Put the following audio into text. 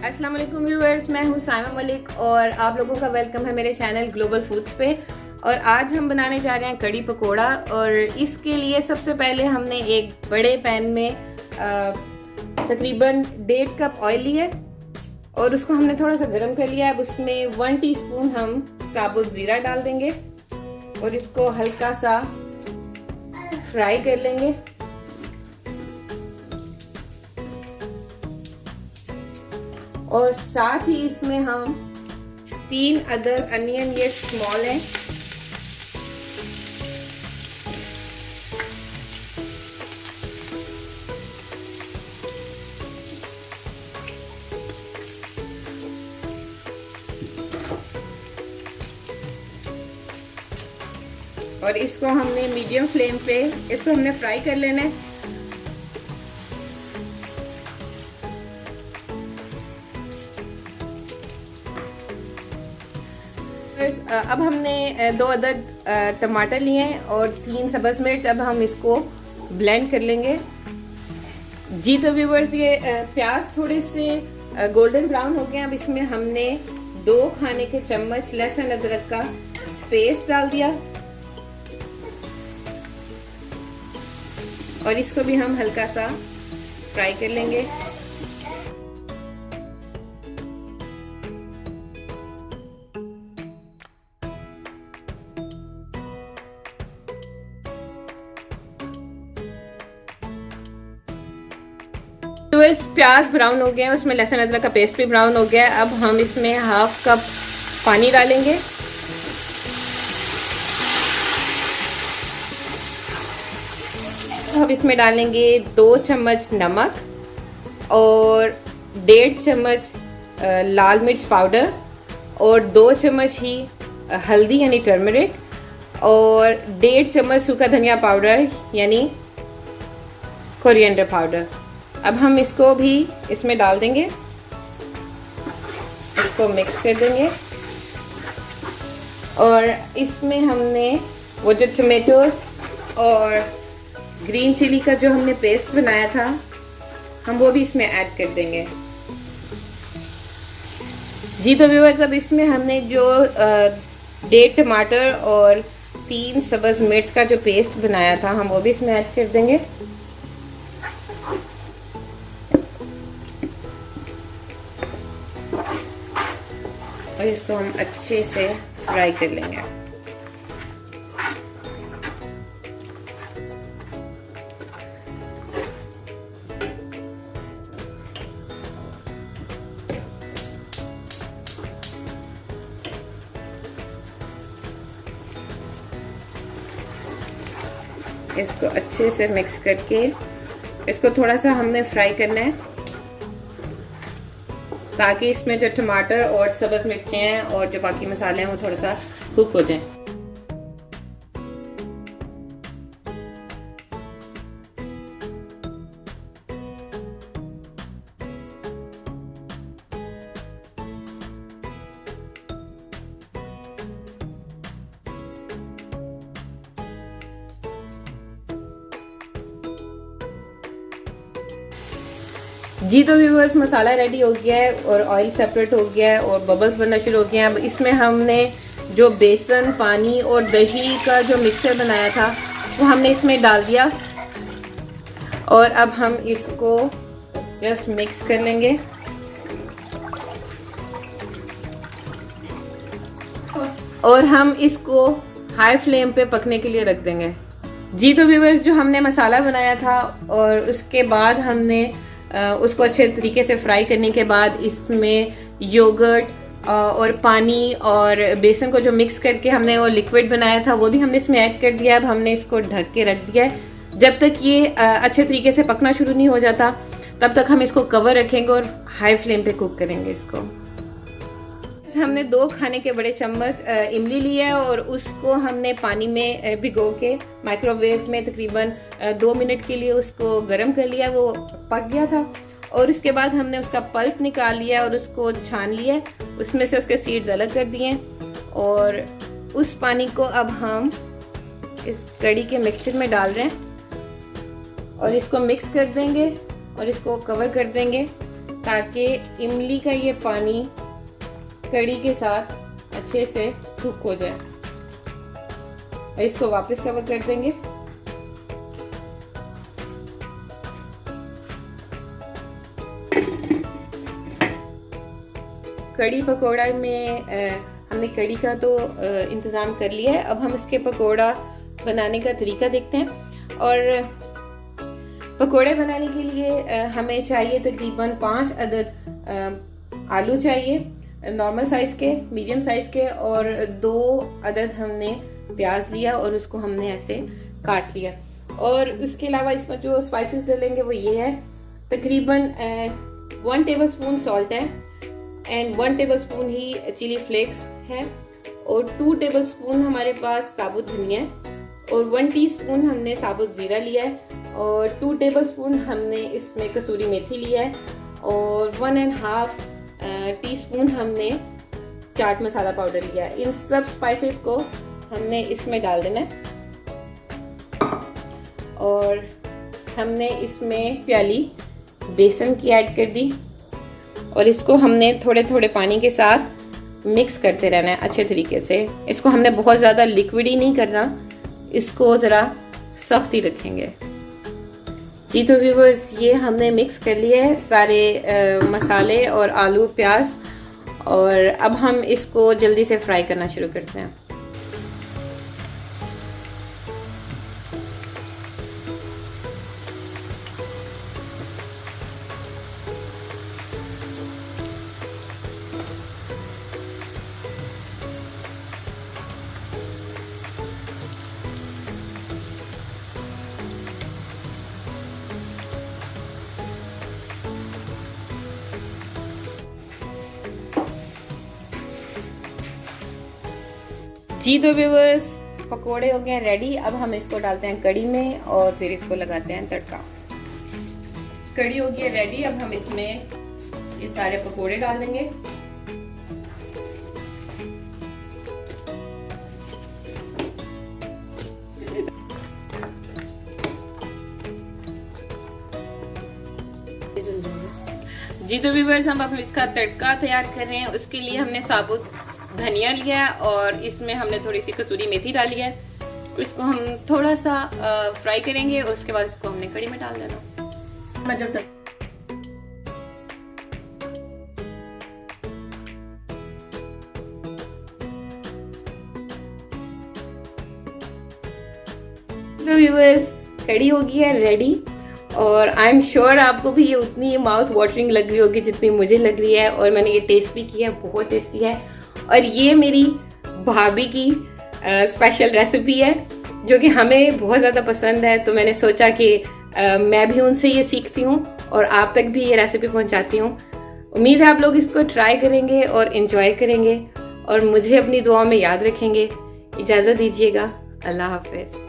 अस्सलाम वालेकुम व्यूअर्स, मैं हूँ साइमा मलिक और आप लोगों का वेलकम है मेरे चैनल ग्लोबल फूड्स पे। और आज हम बनाने जा रहे हैं कड़ी पकोड़ा। और इसके लिए सबसे पहले हमने एक बड़े पैन में तकरीबन 1.5 कप ऑयल लिया और उसको हमने थोड़ा सा गर्म कर लिया है। अब उसमें 1 टीस्पून हम साबुत ज़ीरा डाल देंगे और इसको हल्का सा फ्राई कर लेंगे। और साथ ही इसमें हम 3 अदर अनियन, ये स्मॉल है, और इसको हमने मीडियम फ्लेम पे इसको हमने फ्राई कर लेना है। अब हमने 2 अदर टमाटर लिए हैं और 3 सब्ज़ मिर्च। अब हम इसको ब्लेंड कर लेंगे। जी तो व्यूअर्स, ये प्याज थोड़े से गोल्डन ब्राउन हो गए। अब इसमें हमने 2 खाने के चम्मच लहसुन अदरक का पेस्ट डाल दिया और इसको भी हम हल्का सा फ्राई कर लेंगे। प्याज ब्राउन हो गया है, उसमें लहसुन अदरक का पेस्ट भी ब्राउन हो गया है। अब हम इसमें 1/2 कप पानी डालेंगे। अब इसमें डालेंगे 2 चम्मच नमक और 1.5 चम्मच लाल मिर्च पाउडर और 2 चम्मच ही हल्दी यानी टर्मरिक और 1.5 चम्मच सूखा धनिया पाउडर यानी कोरिएंडर पाउडर। अब हम इसको भी इसमें डाल देंगे, इसको मिक्स कर देंगे। और इसमें हमने वो जो टमेटोज और ग्रीन चिली का जो हमने पेस्ट बनाया था, हम वो भी इसमें ऐड कर देंगे। जी तो व्यूअर्स, अब इसमें हमने जो 1.5 टमाटर और 3 सब्ज़ मिर्च का जो पेस्ट बनाया था, हम वो भी इसमें ऐड कर देंगे। और इसको हम अच्छे से फ्राई कर लेंगे। इसको अच्छे से मिक्स करके इसको थोड़ा सा हमने फ्राई करना है ताकि इसमें जो टमाटर और सब्ज़ मिर्चें हैं और जो बाकी मसाले हैं वो थोड़ा सा कुक हो जाएं। जी तो व्यूअर्स, मसाला रेडी हो गया है और ऑयल सेपरेट हो गया है और बबल्स बनना शुरू हो गए हैं। अब इसमें हमने जो बेसन, पानी और दही का जो मिक्सचर बनाया था वो हमने इसमें डाल दिया और अब हम इसको जस्ट मिक्स कर लेंगे। और हम इसको हाई फ्लेम पे पकने के लिए रख देंगे। जी तो व्यूअर्स, जो हमने मसाला बनाया था और उसके बाद हमने उसको अच्छे तरीके से फ्राई करने के बाद इसमें योगर्ट और पानी और बेसन को जो मिक्स करके हमने वो लिक्विड बनाया था वो भी हमने इसमें ऐड कर दिया। अब हमने इसको ढक के रख दिया है। जब तक ये अच्छे तरीके से पकना शुरू नहीं हो जाता तब तक हम इसको कवर रखेंगे और हाई फ्लेम पे कुक करेंगे इसको। हमने 2 खाने के बड़े चम्मच इमली लिया है और उसको हमने पानी में भिगो के माइक्रोवेव में तकरीबन 2 मिनट के लिए उसको गर्म कर लिया। वो पक गया था और उसके बाद हमने उसका पल्प निकाल लिया और उसको छान लिया, उसमें से उसके सीड्स अलग कर दिए और उस पानी को अब हम इस कड़ी के मिक्सचर में डाल रहे हैं और इसको मिक्स कर देंगे और इसको कवर कर देंगे ताकि इमली का ये पानी कड़ी के साथ अच्छे से कुक हो जाए। और इसको वापस कवर कर देंगे। कड़ी पकोड़ा में हमने कड़ी का तो इंतज़ाम कर लिया है। अब हम इसके पकोड़ा बनाने का तरीका देखते हैं। और पकोड़े बनाने के लिए हमें चाहिए तकरीबन 5 अदद आलू चाहिए, नॉर्मल साइज़ के, मीडियम साइज़ के, और 2 अदद हमने प्याज लिया और उसको हमने ऐसे काट लिया। और उसके अलावा इसमें जो स्पाइसेस डालेंगे वो ये है, तकरीबन 1 टेबलस्पून सॉल्ट है एंड 1 टेबलस्पून ही चिली फ्लेक्स है, और 2 टेबलस्पून हमारे पास साबुत धनिया है, और 1 टीस्पून हमने साबुत जीरा लिया है, और 2 टेबलस्पून हमने इसमें कसूरी मेथी लिया है, और 1.5 टीस्पून हमने चाट मसाला पाउडर लिया है। इन सब स्पाइसेस को हमने इसमें डाल देना है। और हमने इसमें प्याली बेसन की ऐड कर दी, और इसको हमने थोड़े थोड़े पानी के साथ मिक्स करते रहना है अच्छे तरीके से। इसको हमने बहुत ज़्यादा लिक्विड ही नहीं करना, इसको ज़रा सख्त ही रखेंगे। जी तो व्यूवर्स, ये हमने मिक्स कर लिए है सारे मसाले और आलू प्याज, और अब हम इसको जल्दी से फ्राई करना शुरू करते हैं। जी तो व्यूवर्स, पकोड़े हो गए रेडी। अब हम इसको डालते हैं कड़ी में और फिर इसको लगाते हैं तड़का। कड़ी हो गई रेडी। अब हम इसमें ये सारे पकोड़े डाल देंगे। जी तो व्यूवर्स, हम अब इसका तड़का तैयार कर रहे हैं। उसके लिए हमने साबुत धनिया लिया है और इसमें हमने थोड़ी सी कसूरी मेथी डाली है। इसको हम थोड़ा सा फ्राई करेंगे, उसके बाद इसको हमने कड़ी में डाल देना। मैं जब तक तो व्यूअर्स, कड़ी होगी है रेडी, और आई एम श्योर आपको भी ये उतनी माउथ वाटरिंग लग रही होगी जितनी मुझे लग रही है। और मैंने ये टेस्ट भी किया, बहुत टेस्टी है। और ये मेरी भाभी की स्पेशल रेसिपी है जो कि हमें बहुत ज़्यादा पसंद है। तो मैंने सोचा कि मैं भी उनसे ये सीखती हूँ और आप तक भी ये रेसिपी पहुँचाती हूँ। उम्मीद है आप लोग इसको ट्राई करेंगे और इन्जॉय करेंगे और मुझे अपनी दुआ में याद रखेंगे। इजाज़त दीजिएगा। अल्लाह हाफ़िज़।